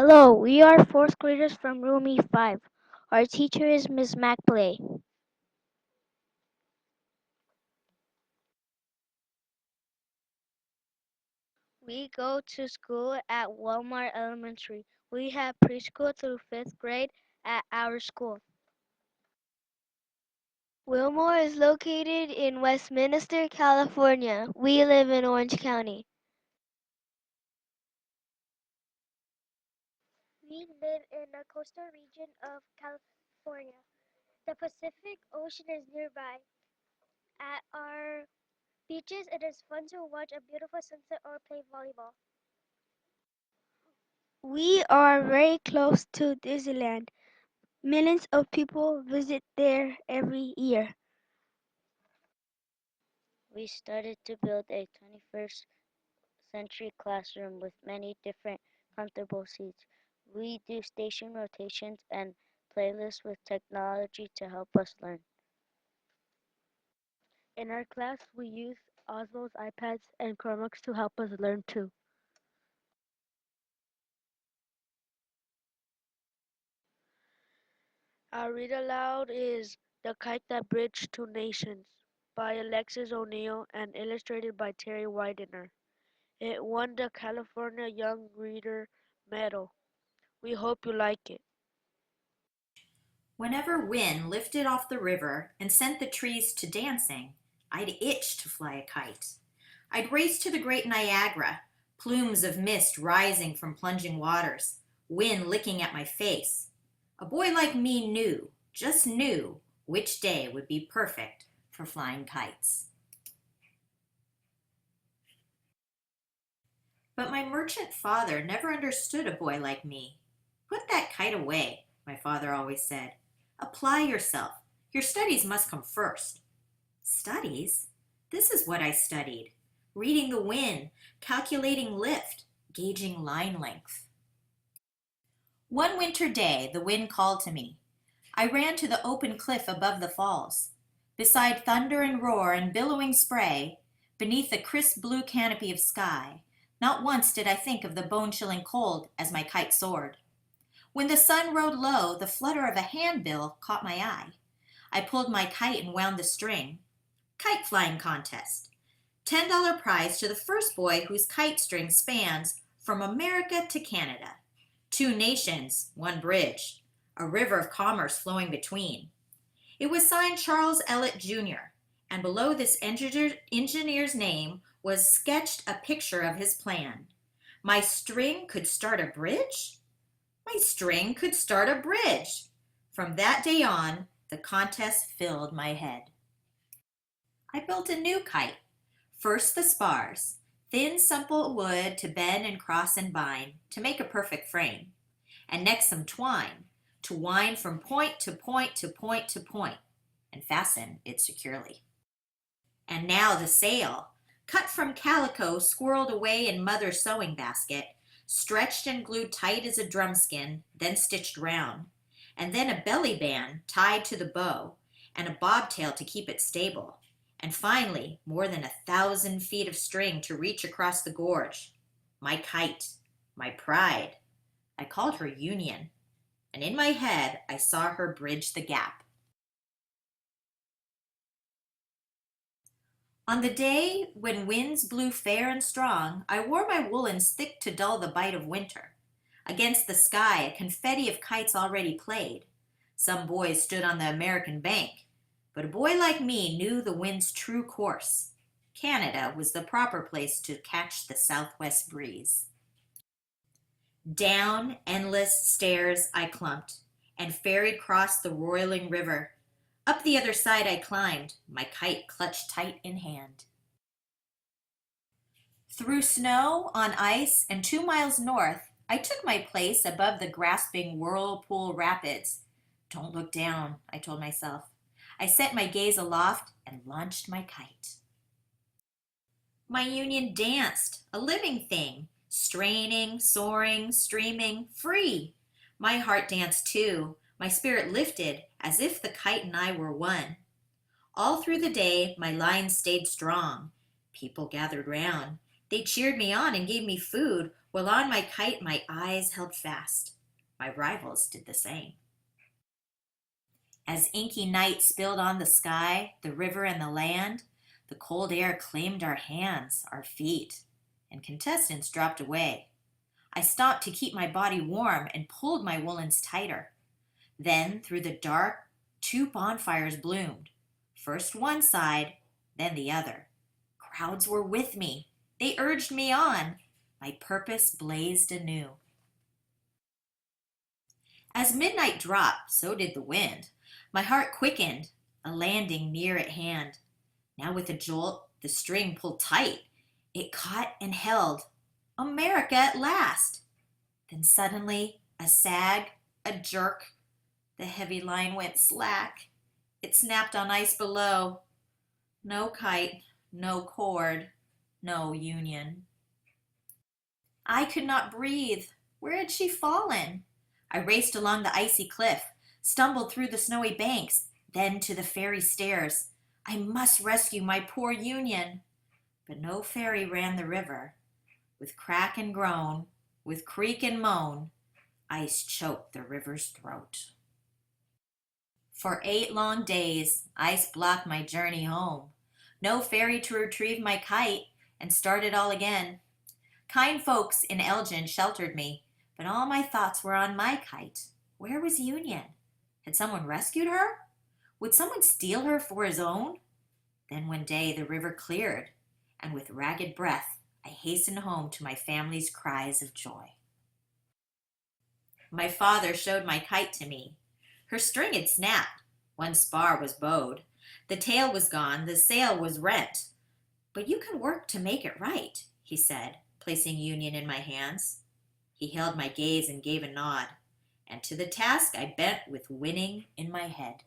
Hello, we are fourth graders from room E5. Our teacher is Miss MacPlay. We go to school at Walmart Elementary. We have preschool through fifth grade at our school. Wilmore is located in Westminster, California. We live in Orange County. We live in the coastal region of California. The Pacific Ocean is nearby. At our beaches, it is fun to watch a beautiful sunset or play volleyball. We are very close to Disneyland. Millions of people visit there every year. We started to build a 21st century classroom with many different comfortable seats. We do station rotations and playlists with technology to help us learn. In our class, we use Osmo's iPads and Chromebooks to help us learn too. Our read aloud is The Kite That Bridged Two Nations by Alexis O'Neill and illustrated by Terry Widener. It won the California Young Reader Medal. We hope you like it. Whenever wind lifted off the river and sent the trees to dancing, I'd itch to fly a kite. I'd race to the great Niagara, plumes of mist rising from plunging waters, wind licking at my face. A boy like me knew, just knew, which day would be perfect for flying kites. But my merchant father never understood a boy like me. Put that kite away, my father always said. Apply yourself. Your studies must come first. Studies? This is what I studied. Reading the wind, calculating lift, gauging line length. One winter day, the wind called to me. I ran to the open cliff above the falls. Beside thunder and roar and billowing spray, beneath the crisp blue canopy of sky, not once did I think of the bone-chilling cold as my kite soared. When the sun rode low, the flutter of a handbill caught my eye. I pulled my kite and wound the string. Kite flying contest. $10 prize to the first boy whose kite string spans from America to Canada. 2 nations, 1 bridge, a river of commerce flowing between. It was signed Charles Elliott Jr., and below this engineer's name was sketched a picture of his plan. My string could start a bridge? My string could start a bridge. From that day on, the contest filled my head. I built a new kite. First the spars, thin, simple wood to bend and cross and bind to make a perfect frame. And next some twine to wind from point to point to point to point and fasten it securely. And now the sail, cut from calico squirreled away in mother's sewing basket, stretched and glued tight as a drumskin, then stitched round, and then a belly band tied to the bow, and a bobtail to keep it stable, and finally more than 1,000 feet of string to reach across the gorge. My kite, my pride. I called her Union, and in my head I saw her bridge the gap. On the day when winds blew fair and strong, I wore my woolens thick to dull the bite of winter. Against the sky, a confetti of kites already played. Some boys stood on the American bank, but a boy like me knew the wind's true course. Canada was the proper place to catch the southwest breeze. Down endless stairs I clumped, and ferried across the roiling river. Up the other side I climbed, my kite clutched tight in hand. Through snow, on ice, and 2 miles north, I took my place above the grasping whirlpool rapids. Don't look down, I told myself. I set my gaze aloft and launched my kite. My Union danced, a living thing, straining, soaring, streaming, free. My heart danced too, my spirit lifted as if the kite and I were one. All through the day, my lines stayed strong. People gathered round. They cheered me on and gave me food, while on my kite my eyes held fast. My rivals did the same. As inky night spilled on the sky, the river, and the land, the cold air claimed our hands, our feet, and contestants dropped away. I stopped to keep my body warm and pulled my woolens tighter. Then, through the dark, two bonfires bloomed. First one side, then the other. Crowds were with me. They urged me on. My purpose blazed anew. As midnight dropped, so did the wind. My heart quickened, a landing near at hand. Now with a jolt, the string pulled tight. It caught and held. America at last. Then suddenly, a sag, a jerk. The heavy line went slack. It snapped on ice below. No kite, no cord, no union. I could not breathe. Where had she fallen? I raced along the icy cliff, stumbled through the snowy banks, then to the ferry stairs. I must rescue my poor Union. But no ferry ran the river. With crack and groan, with creak and moan, ice choked the river's throat. For 8 long days, ice blocked my journey home. No ferry to retrieve my kite and start it all again. Kind folks in Elgin sheltered me, but all my thoughts were on my kite. Where was Union? Had someone rescued her? Would someone steal her for his own? Then one day the river cleared, and with ragged breath I hastened home to my family's cries of joy. My father showed my kite to me. Her string had snapped. One spar was bowed. The tail was gone, the sail was rent. But you can work to make it right, he said, placing Union in my hands. He held my gaze and gave a nod, and to the task I bent with winning in my head.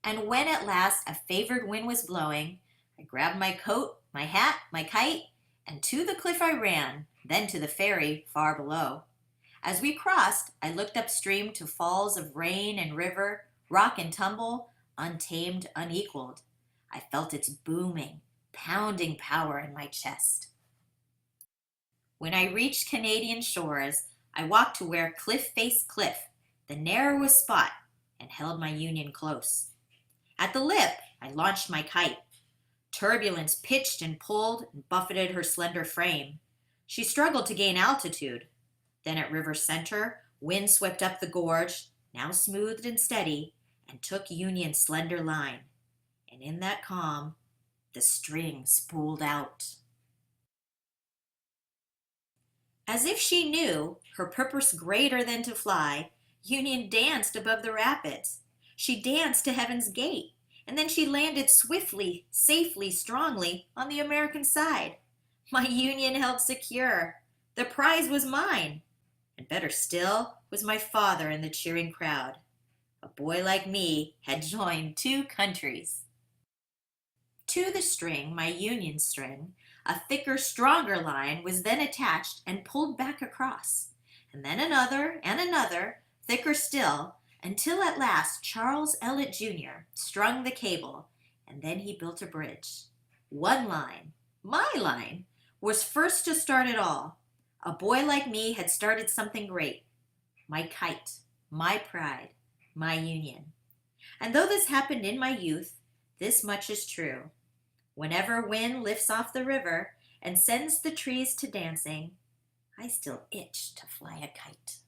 And when at last a favored wind was blowing, I grabbed my coat, my hat, my kite, and to the cliff I ran, then to the ferry far below. As we crossed, I looked upstream to falls of rain and river, rock and tumble, untamed, unequaled. I felt its booming, pounding power in my chest. When I reached Canadian shores, I walked to where cliff faced cliff, the narrowest spot, and held my Union close. At the lip, I launched my kite. Turbulence pitched and pulled and buffeted her slender frame. She struggled to gain altitude. Then at river center, wind swept up the gorge, now smoothed and steady, and took Union's slender line. And in that calm, the string spooled out. As if she knew her purpose greater than to fly, Union danced above the rapids. She danced to heaven's gate, and then she landed swiftly, safely, strongly on the American side. My Union held secure. The prize was mine. And better still was my father in the cheering crowd. A boy like me had joined 2 countries. To the string, my Union string, a thicker, stronger line was then attached and pulled back across, and then another, thicker still, until at last Charles Elliott Jr. strung the cable, and then he built a bridge. One line, my line, was first to start it all. A boy like me had started something great. My kite, my pride, my Union. And though this happened in my youth, this much is true. Whenever wind lifts off the river and sends the trees to dancing, I still itch to fly a kite.